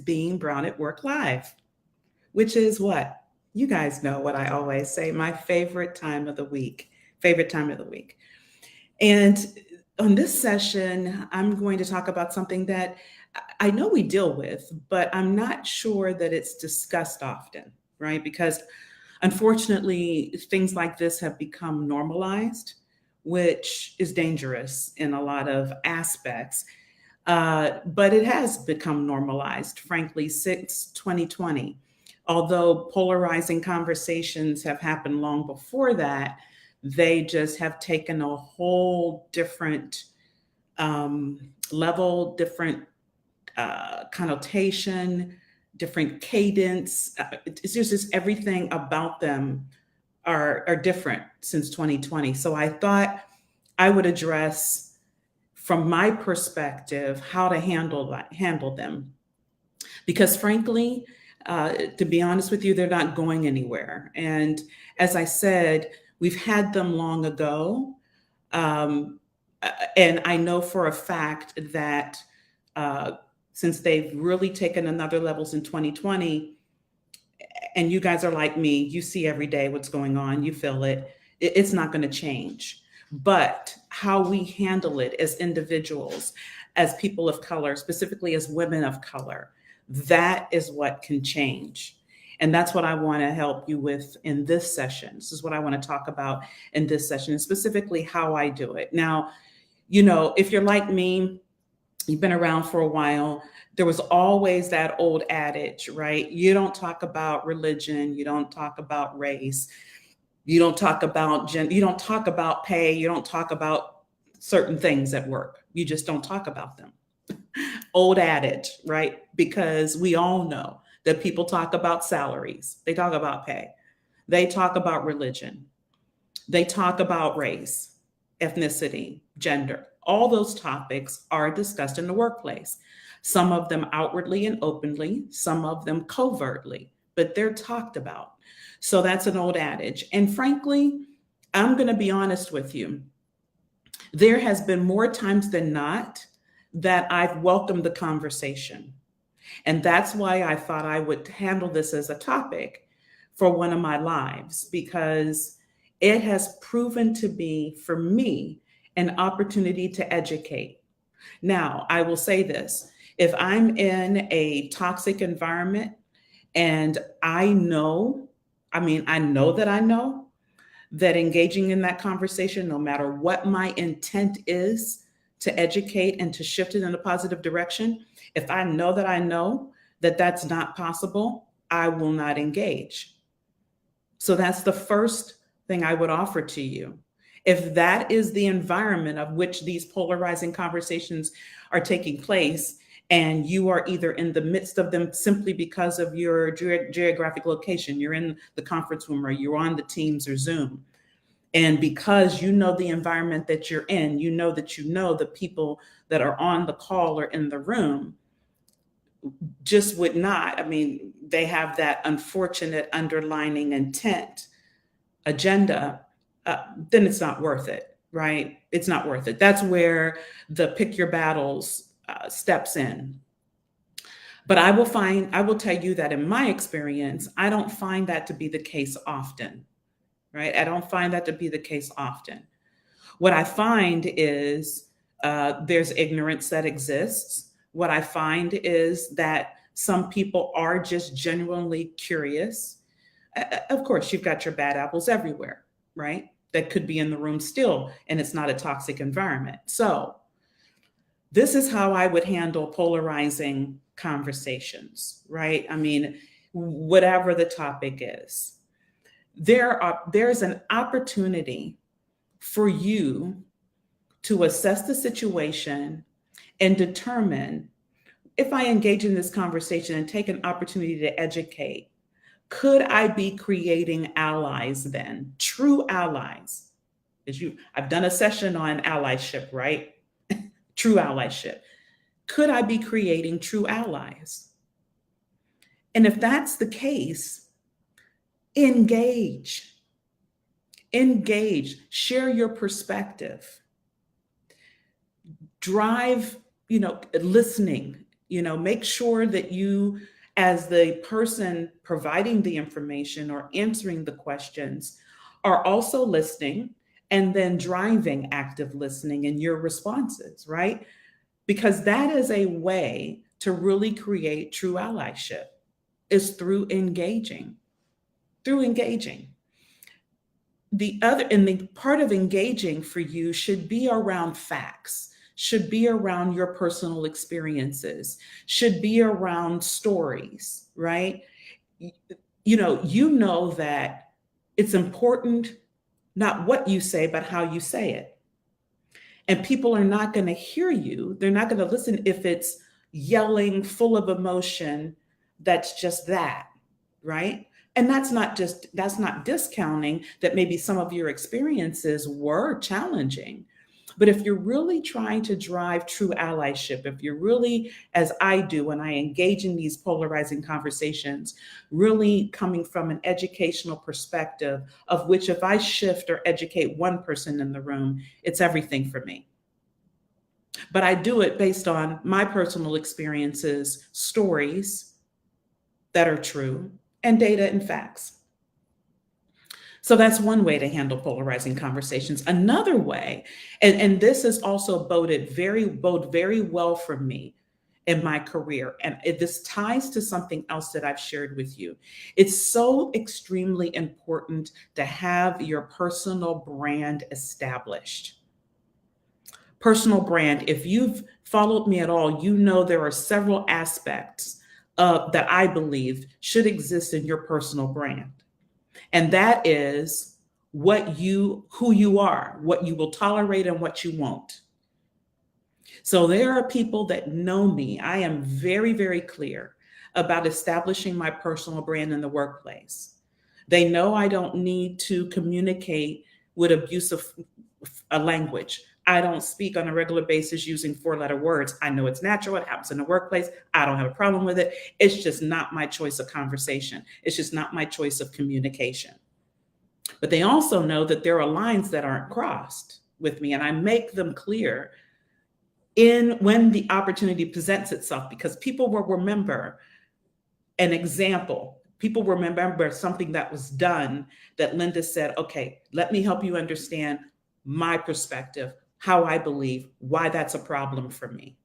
Being Brown at Work Live, which is what? You guys know what I always say, my favorite time of the week. Favorite time of the week. And on this session, I'm going to talk about something that I know we deal with, but I'm not sure that it's discussed often, right? Because unfortunately, things like this have become normalized, which is dangerous in a lot of aspects. But it has become normalized, frankly, since 2020. Although polarizing conversations have happened long before that, they just have taken a whole different level, different connotation, different cadence. It's just everything about them are different since 2020. So I thought I would address, from my perspective, how to handle them, because frankly, to be honest with you, they're not going anywhere. And as I said, we've had them long ago. Um, and I know for a fact that uh, since they've really taken another levels in 2020, and you guys are like me, you see every day what's going on, you feel it, it's not going to change. But how we handle it as individuals, as people of color, specifically as women of color, that is what can change. And that's what I want to help you with in this session. This is what I want to talk about in this session, and specifically how I do it. Now, if you're like me, you've been around for a while, there was always that old adage, right? You don't talk about religion, you don't talk about race, you don't talk about you don't talk about pay, you don't talk about certain things at work. You just don't talk about them. Old adage, right? Because we all know that people talk about salaries, they talk about pay, they talk about religion, they talk about race, ethnicity, gender. All those topics are discussed in the workplace. Some of them outwardly and openly, some of them covertly, but they're talked about. So that's an old adage. And frankly, I'm going to be honest with you. There has been more times than not that I've welcomed the conversation. And that's why I thought I would handle this as a topic for one of my lives, because it has proven to be, for me, an opportunity to educate. Now, I will say this: if I'm in a toxic environment and I know that engaging in that conversation, no matter what my intent is to educate and to shift it in a positive direction, if I know that that's not possible, I will not engage. So that's the first thing I would offer to you. If that is the environment of which these polarizing conversations are taking place, and you are either in the midst of them simply because of your geographic location, you're in the conference room or you're on the Teams or Zoom, and because you know the environment that you're in, you know the people that are on the call or in the room, just would not, they have that unfortunate underlining intent agenda, then it's not worth it, right? It's not worth it. That's where the pick your battles steps in. But I will tell you that in my experience, I don't find that to be the case often, right? I don't find that to be the case often. What I find is there's ignorance that exists. What I find is that some people are just genuinely curious. Of course, you've got your bad apples everywhere, right? That could be in the room still, and it's not a toxic environment. So, this is how I would handle polarizing conversations, right? Whatever the topic is, there's an opportunity for you to assess the situation and determine, if I engage in this conversation and take an opportunity to educate, could I be creating allies then? True allies. I've done a session on allyship, right? True allyship. Could I be creating true allies? And if that's the case, engage. Engage, share your perspective. Drive, listening. Make sure that you, as the person providing the information or answering the questions, are also listening and then driving active listening in your responses, right? Because that is a way to really create true allyship, is through engaging. The part of engaging for you should be around facts, should be around your personal experiences, should be around stories, right? You know that it's important not what you say, but how you say it. And people are not going to hear you. They're not going to listen if it's yelling, full of emotion. That's just that, right? And that's not discounting that maybe some of your experiences were challenging. But if you're really trying to drive true allyship, if you're really, as I do when I engage in these polarizing conversations, really coming from an educational perspective, of which if I shift or educate one person in the room, it's everything for me. But I do it based on my personal experiences, stories that are true, and data and facts. So that's one way to handle polarizing conversations. Another way, and this has also bode very well for me in my career, and this ties to something else that I've shared with you. It's so extremely important to have your personal brand established. Personal brand, if you've followed me at all, you know there are several aspects that I believe should exist in your personal brand. And that is who you are, what you will tolerate and what you won't. So there are people that know me. I am very, very clear about establishing my personal brand in the workplace. They know I don't need to communicate with abusive language. I don't speak on a regular basis using 4-letter words. I know it's natural. It happens in the workplace. I don't have a problem with it. It's just not my choice of conversation. It's just not my choice of communication. But they also know that there are lines that aren't crossed with me, and I make them clear when the opportunity presents itself, because people will remember an example. People will remember something that was done that Linda said, okay, let me help you understand my perspective, how I believe, why that's a problem for me.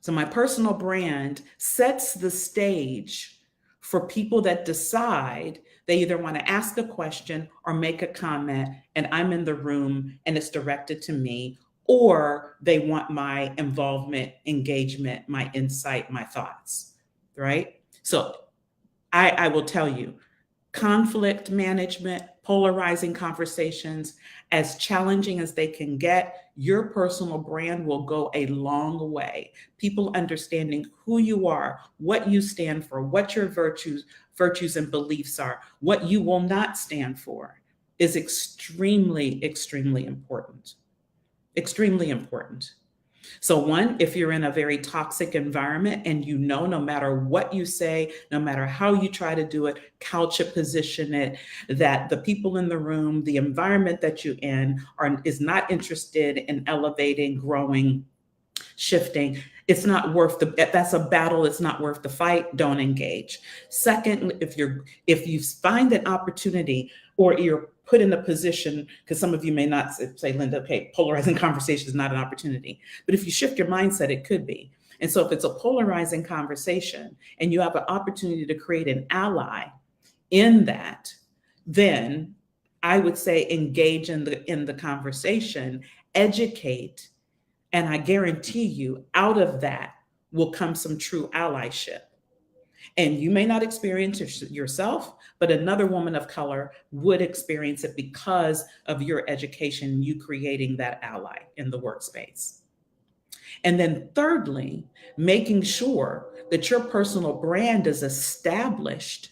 So my personal brand sets the stage for people that decide they either want to ask a question or make a comment, and I'm in the room and it's directed to me, or they want my involvement, engagement, my insight, my thoughts, right? So I will tell you, conflict management, polarizing conversations, as challenging as they can get, your personal brand will go a long way. People understanding who you are, what you stand for, what your virtues and beliefs are, what you will not stand for, is extremely, extremely important. Extremely important. So one, if you're in a very toxic environment and no matter what you say, no matter how you try to do it, couch it, position it, that the people in the room, the environment that you're in is not interested in elevating, growing, shifting, it's not worth that's a battle, it's not worth the fight, don't engage. Second, if you find an opportunity or you're put in a position, because some of you may not say, Linda, okay, polarizing conversation is not an opportunity. But if you shift your mindset, it could be. And so if it's a polarizing conversation and you have an opportunity to create an ally in that, then I would say engage in the conversation, educate, and I guarantee you out of that will come some true allyship. And you may not experience it yourself, but another woman of color would experience it because of your education, you creating that ally in the workspace. And then thirdly, making sure that your personal brand is established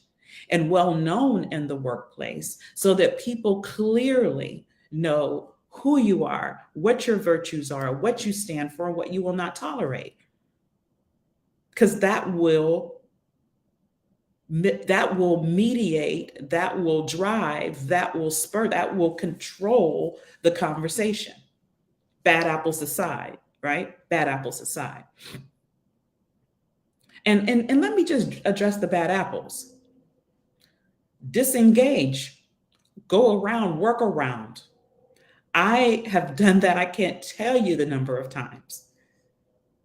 and well known in the workplace so that people clearly know who you are, what your virtues are, what you stand for, what you will not tolerate. Because that will mediate, that will drive, that will spur, that will control the conversation. Bad apples aside, right? Bad apples aside. And let me just address the bad apples. Disengage, go around, work around. I have done that. I can't tell you the number of times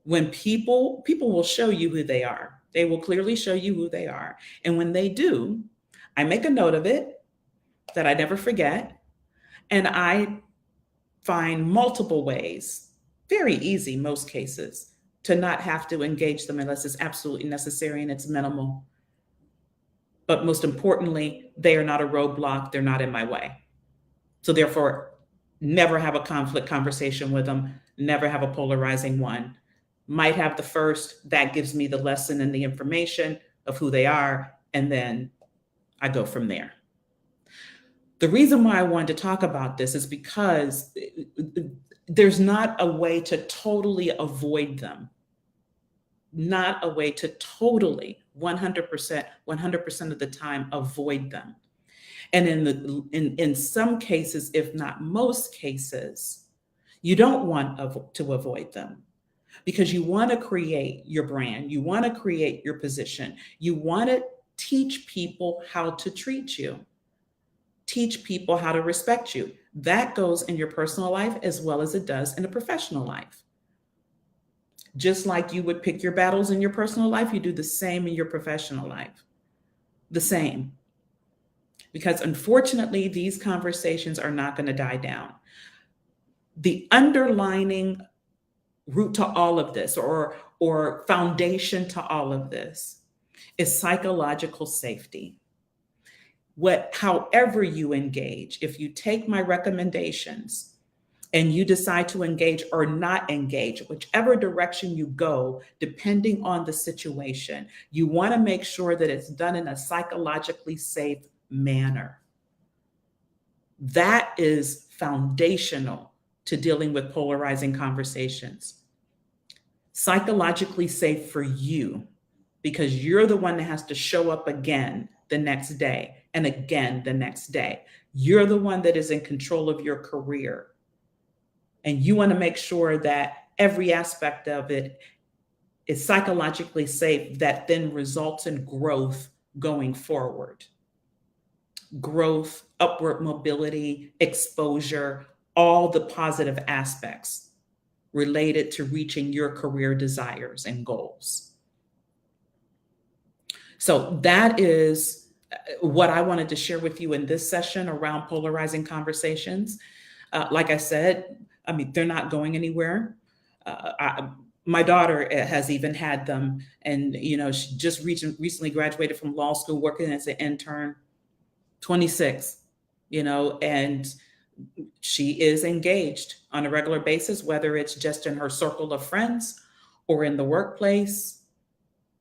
when people will show you who they are. They will clearly show you who they are. And when they do, I make a note of it that I never forget. And I find multiple ways, very easy, most cases, to not have to engage them unless it's absolutely necessary and it's minimal. But most importantly, they are not a roadblock. They're not in my way. So therefore, never have a conflict conversation with them, never have a polarizing one. Might have the first, that gives me the lesson and the information of who they are, and then I go from there. The reason why I wanted to talk about this is because there's not a way to totally avoid them. Not a way to totally 100% of the time avoid them. And in some cases, if not most cases, you don't want to avoid them because you want to create your brand, you want to create your position, you want to teach people how to treat you, teach people how to respect you. That goes in your personal life as well as it does in a professional life. Just like you would pick your battles in your personal life, you do the same in your professional life. The same. Because unfortunately, these conversations are not going to die down. The underlining root to all of this, or foundation to all of this, is psychological safety. However you engage, if you take my recommendations and you decide to engage or not engage, whichever direction you go, depending on the situation, you want to make sure that it's done in a psychologically safe manner. That is foundational to dealing with polarizing conversations. Psychologically safe for you, because you're the one that has to show up again the next day and again the next day. You're the one that is in control of your career. And you want to make sure that every aspect of it is psychologically safe, that then results in growth going forward. Growth, upward mobility, exposure, all the positive aspects related to reaching your career desires and goals. So that is what I wanted to share with you in this session around polarizing conversations. Like I said, I mean, they're not going anywhere. My daughter has even had them, and she just recently graduated from law school, working as an intern, 26, and she is engaged on a regular basis, whether it's just in her circle of friends or in the workplace,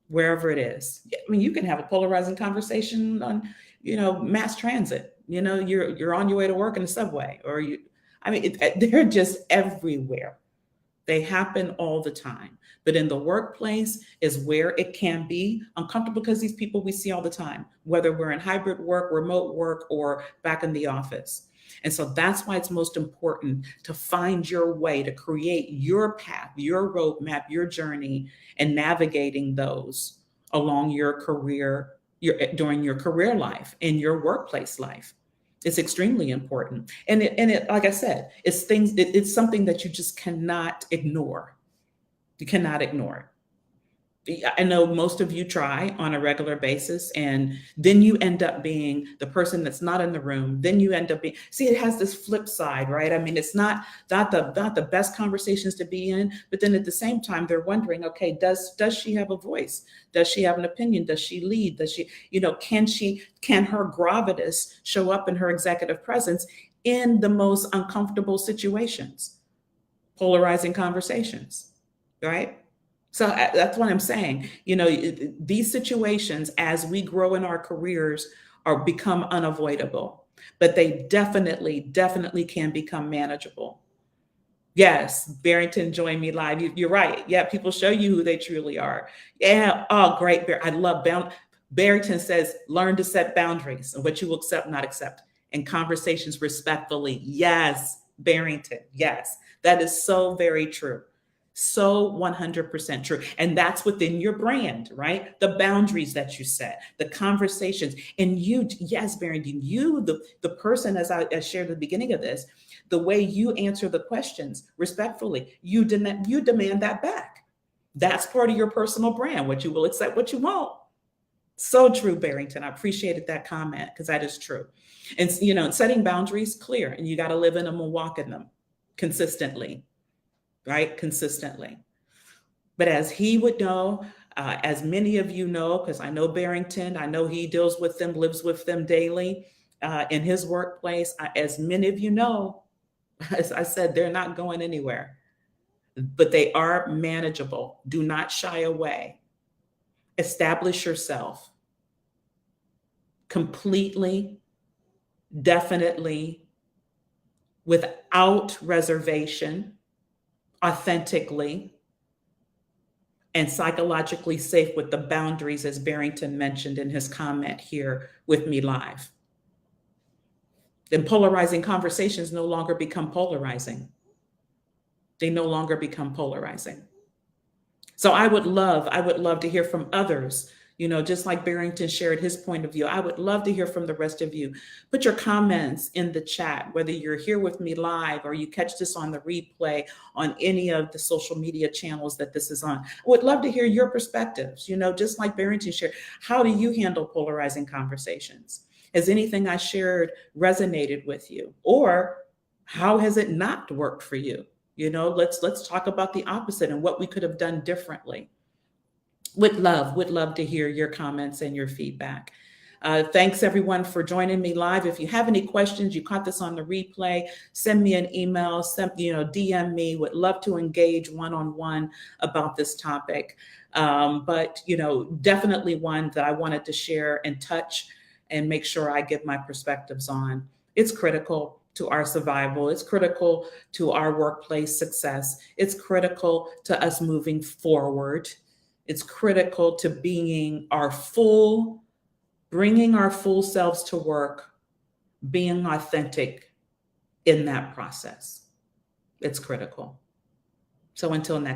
wherever it is. I mean, you can have a polarizing conversation on, mass transit. You're on your way to work in the subway, or they're just everywhere. They happen all the time. But in the workplace is where it can be uncomfortable, because these people we see all the time, whether we're in hybrid work, remote work, or back in the office. And so that's why it's most important to find your way, to create your path, your roadmap, your journey, and navigating those along your career, during your career life, in your workplace life. It's extremely important. And it, like I said, it's something that you just cannot ignore. You cannot ignore it. I know most of you try on a regular basis, and then you end up being the person that's not in the room. Then you end up being, see, it has this flip side, right? I mean, it's not the best conversations to be in, but then at the same time, they're wondering, okay, does she have a voice? Does she have an opinion? Does she lead? Does she, can her gravitas show up in her executive presence in the most uncomfortable situations? Polarizing conversations, right? So that's what I'm saying. These situations, as we grow in our careers, become unavoidable, but they definitely can become manageable. Yes, Barrington joined me live. You're right. Yeah, people show you who they truly are. Yeah. Oh, great. I love Barrington says, learn to set boundaries and what you will accept, not accept, and conversations respectfully. Yes, Barrington. Yes, that is so very true. So 100% true. And that's within your brand, right? The boundaries that you set, the conversations. And you, yes, Barrington, you, the person, as I shared at the beginning of this, the way you answer the questions respectfully, you demand that back. That's part of your personal brand, what you will accept, what you won't. So true, Barrington. I appreciated that comment because that is true. And setting boundaries clear, and you got to live in them and walk in them consistently, right? Consistently. But as he would know, as many of you know, because I know Barrington, I know he deals with them, lives with them daily in his workplace. As many of you know, as I said, they're not going anywhere, but they are manageable. Do not shy away. Establish yourself completely, definitely, without reservation, authentically, and psychologically safe with the boundaries, as Barrington mentioned in his comment here with me live. Then polarizing conversations no longer become polarizing. They no longer become polarizing. So I would love to hear from others, just like Barrington shared his point of view. I would love to hear from the rest of you. Put your comments in the chat, whether you're here with me live or you catch this on the replay on any of the social media channels that this is on. I would love to hear your perspectives, just like Barrington shared. How do you handle polarizing conversations? Has anything I shared resonated with you? Or how has it not worked for you? Let's talk about the opposite and what we could have done differently. Would love to hear your comments and your feedback. Thanks everyone for joining me live. If you have any questions, you caught this on the replay, send me an email, DM me. Would love to engage one-on-one about this topic. But definitely one that I wanted to share and touch and make sure I give my perspectives on. It's critical to our survival. It's critical to our workplace success. It's critical to us moving forward. It's critical to bringing our full selves to work, being authentic in that process. It's critical. So until next